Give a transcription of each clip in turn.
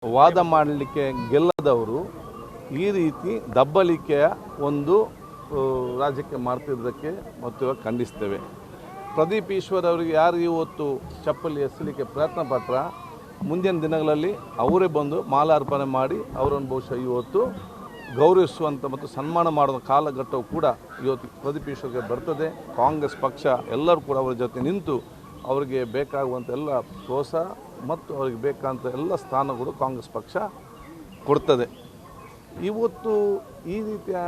ವಾದ ಮಾಡಲಿಕ್ಕೆ ಗೆಲ್ಲದವರು ಈ ರೀತಿ ದಬ್ಬಲಿಕೆಯ ಒಂದು ರಾಜ್ಯಕ್ಕೆ ಮಾಡ್ತಿದ್ದಕ್ಕೆ ಮತ್ತು ಖಂಡಿಸ್ತೇವೆ. ಪ್ರದೀಪ್ ಈಶ್ವರ್ ಅವರಿಗೆ ಯಾರು ಇವತ್ತು ಚಪ್ಪಲಿ ಎಸಲಿಕ್ಕೆ ಪ್ರಯತ್ನ ಪಟ್ರ ಮುಂದಿನ ದಿನಗಳಲ್ಲಿ ಅವರೇ ಬಂದು ಮಾಲಾರ್ಪಣೆ ಮಾಡಿ ಅವರನ್ನು ಬಹುಶಃ ಇವತ್ತು ಗೌರವಿಸುವಂಥ ಮತ್ತು ಸನ್ಮಾನ ಮಾಡುವ ಕಾಲಘಟ್ಟವು ಕೂಡ ಇವತ್ತು ಪ್ರದೀಪ್ ಈಶ್ವರ್ಗೆ ಬರ್ತದೆ. ಕಾಂಗ್ರೆಸ್ ಪಕ್ಷ ಎಲ್ಲರೂ ಕೂಡ ಅವರ ಜೊತೆ ನಿಂತು ಅವರಿಗೆ ಬೇಕಾಗುವಂಥ ಎಲ್ಲ ಪ್ರೋತ್ಸಾಹ ಮತ್ತು ಅವರಿಗೆ ಬೇಕಾದಂಥ ಎಲ್ಲ ಸ್ಥಾನಗಳು ಕಾಂಗ್ರೆಸ್ ಪಕ್ಷ ಕೊಡ್ತದೆ. ಇವತ್ತು ಈ ರೀತಿಯ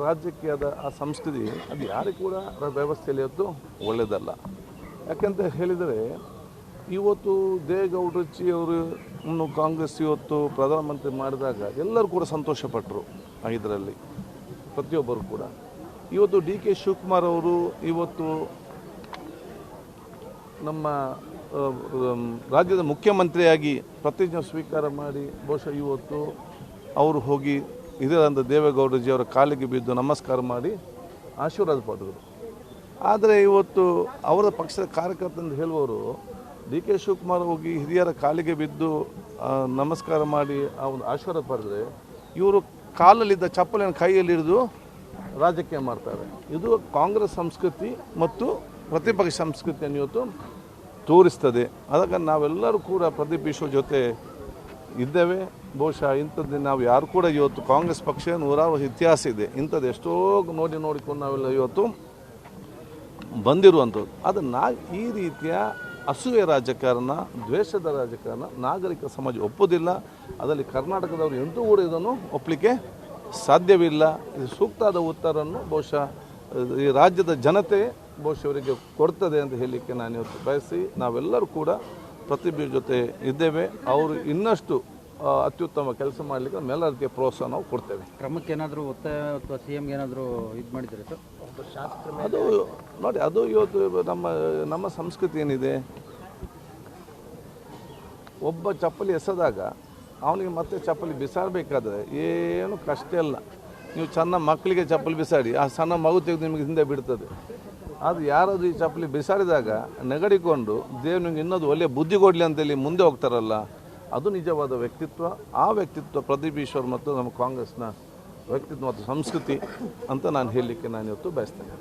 ರಾಜಕೀಯದ ಆ ಸಂಸ್ಕೃತಿ ಅದು ಯಾರಿಗೂ ಕೂಡ ವ್ಯವಸ್ಥೆಯಲ್ಲಿ ಇವತ್ತು ಒಳ್ಳೆಯದಲ್ಲ. ಯಾಕೆಂತ ಹೇಳಿದರೆ ಇವತ್ತು ದೇವೇಗೌಡರು ಅವರು ಕಾಂಗ್ರೆಸ್ ಇವತ್ತು ಪ್ರಧಾನಮಂತ್ರಿ ಮಾಡಿದಾಗ ಎಲ್ಲರೂ ಕೂಡ ಸಂತೋಷಪಟ್ಟರು. ಇದರಲ್ಲಿ ಪ್ರತಿಯೊಬ್ಬರು ಕೂಡ ಇವತ್ತು ಡಿ.ಕೆ. ಶಿವಕುಮಾರ್ ಅವರು ಇವತ್ತು ನಮ್ಮ ರಾಜ್ಯದ ಮುಖ್ಯಮಂತ್ರಿಯಾಗಿ ಪ್ರತಿಜ್ಞೆ ಸ್ವೀಕಾರ ಮಾಡಿ ಬಹುಶಃ ಇವತ್ತು ಅವರು ಹೋಗಿ ಇದರಂತ ದೇವೇಗೌಡಜಿಯವರ ಕಾಲಿಗೆ ಬಿದ್ದು ನಮಸ್ಕಾರ ಮಾಡಿ ಆಶೀರ್ವಾದ ಪಡೆದರು. ಆದರೆ ಇವತ್ತು ಅವರ ಪಕ್ಷದ ಕಾರ್ಯಕರ್ತಂದು ಹೇಳುವವರು ಡಿ.ಕೆ. ಶಿವಕುಮಾರ್ ಹೋಗಿ ಹಿರಿಯರ ಕಾಲಿಗೆ ಬಿದ್ದು ನಮಸ್ಕಾರ ಮಾಡಿ ಆ ಒಂದು ಆಶೀರ್ವಾದ ಪಡೆದರೆ ಇವರು ಕಾಲಲ್ಲಿದ್ದ ಚಪ್ಪಲಿನ ಕೈಯಲ್ಲಿ ಹಿಡಿದು ರಾಜಕೀಯ ಮಾಡ್ತಾರೆ. ಇದು ಕಾಂಗ್ರೆಸ್ ಸಂಸ್ಕೃತಿ ಮತ್ತು ಪ್ರತಿಪಕ್ಷ ಸಂಸ್ಕೃತಿಯನ್ನು ಇವತ್ತು ತೋರಿಸ್ತದೆ. ಅದಕ್ಕೆ ನಾವೆಲ್ಲರೂ ಕೂಡ ಪ್ರದೀಪ್ ಈಶ್ವರ್ ಜೊತೆ ಇದ್ದೇವೆ. ಬಹುಶಃ ಇಂಥದ್ದು ನಾವು ಯಾರು ಕೂಡ ಇವತ್ತು ಕಾಂಗ್ರೆಸ್ ಪಕ್ಷ 100 ವರ್ಷ ಇತಿಹಾಸ ಇದೆ. ಇಂಥದ್ದು ಎಷ್ಟೋ ನೋಡಿಕೊಂಡು ನಾವೆಲ್ಲ ಇವತ್ತು ಬಂದಿರುವಂಥದ್ದು. ಅದನ್ನು ಈ ರೀತಿಯ ಅಸೂಯೆ ರಾಜಕಾರಣ, ದ್ವೇಷದ ರಾಜಕಾರಣ ನಾಗರಿಕ ಸಮಾಜ ಒಪ್ಪೋದಿಲ್ಲ. ಅದರಲ್ಲಿ ಕರ್ನಾಟಕದವರು ಎಂದೂ ಕೂಡ ಇದನ್ನು ಒಪ್ಪಲಿಕ್ಕೆ ಸಾಧ್ಯವಿಲ್ಲ. ಇದು ಸೂಕ್ತವಾದ ಉತ್ತರವನ್ನು ಬಹುಶಃ ಈ ರಾಜ್ಯದ ಜನತೆ ಬಹುಶಃ ಅವರಿಗೆ ಕೊಡ್ತದೆ ಅಂತ ಹೇಳಲಿಕ್ಕೆ ನಾನು ಇವತ್ತು ಬಯಸಿ ನಾವೆಲ್ಲರೂ ಕೂಡ ಪ್ರತಿಭೆ ಜೊತೆ ಇದ್ದೇವೆ. ಅವರು ಇನ್ನಷ್ಟು ಅತ್ಯುತ್ತಮ ಕೆಲಸ ಮಾಡಲಿಕ್ಕೆ ನಮ್ಮೆಲ್ಲ ರೀತಿಯ ಪ್ರೋತ್ಸಾಹ ನಾವು ಕೊಡ್ತೇವೆ. ಕ್ರಮಕ್ಕೆ ಏನಾದರೂ ಒತ್ತಾಯ ಅಥವಾ ಸಿ.ಎಂ.ಗೆ ಏನಾದರೂ ಇದು ಮಾಡಿದರೆ ಸರ್? ಅದು ನೋಡಿ, ಅದು ಇವತ್ತು ನಮ್ಮ ಸಂಸ್ಕೃತಿ ಏನಿದೆ, ಒಬ್ಬ ಚಪ್ಪಲಿ ಎಸೆದಾಗ ಅವನಿಗೆ ಮತ್ತೆ ಚಪ್ಪಲಿ ಬಿಸಾಡಬೇಕಾದ್ರೆ ಏನು ಕಷ್ಟ ಇಲ್ಲ. ನೀವು ಸಣ್ಣ ಮಕ್ಕಳಿಗೆ ಚಪ್ಪಲಿ ಬಿಸಾಡಿ ಆ ಸಣ್ಣ ಮಗು ತೆಗೆದು ನಿಮಗೆ ಹಿಂದೆ ಬಿಡ್ತದೆ. ಅದು ಯಾರಾದರೂ ಈ ಚಪ್ಪಲಿ ಬಿಸಾಡಿದಾಗ ನೆಗಡಿಕೊಂಡು ದೇವ್ರು ನಿಮಗೆ ಇನ್ನೊಂದು ಒಳ್ಳೆಯ ಬುದ್ಧಿ ಕೊಡಲಿ ಅಂತೇಳಿ ಮುಂದೆ ಹೋಗ್ತಾರಲ್ಲ, ಅದು ನಿಜವಾದ ವ್ಯಕ್ತಿತ್ವ. ಆ ವ್ಯಕ್ತಿತ್ವ ಪ್ರದೀಪ್ ಈಶ್ವರ್ ಮತ್ತು ನಮ್ಮ ಕಾಂಗ್ರೆಸ್ನ ವ್ಯಕ್ತಿತ್ವ ಮತ್ತು ಸಂಸ್ಕೃತಿ ಅಂತ ನಾನು ಹೇಳಲಿಕ್ಕೆ ನಾನು ಇವತ್ತು ಬಯಸ್ತೇನೆ.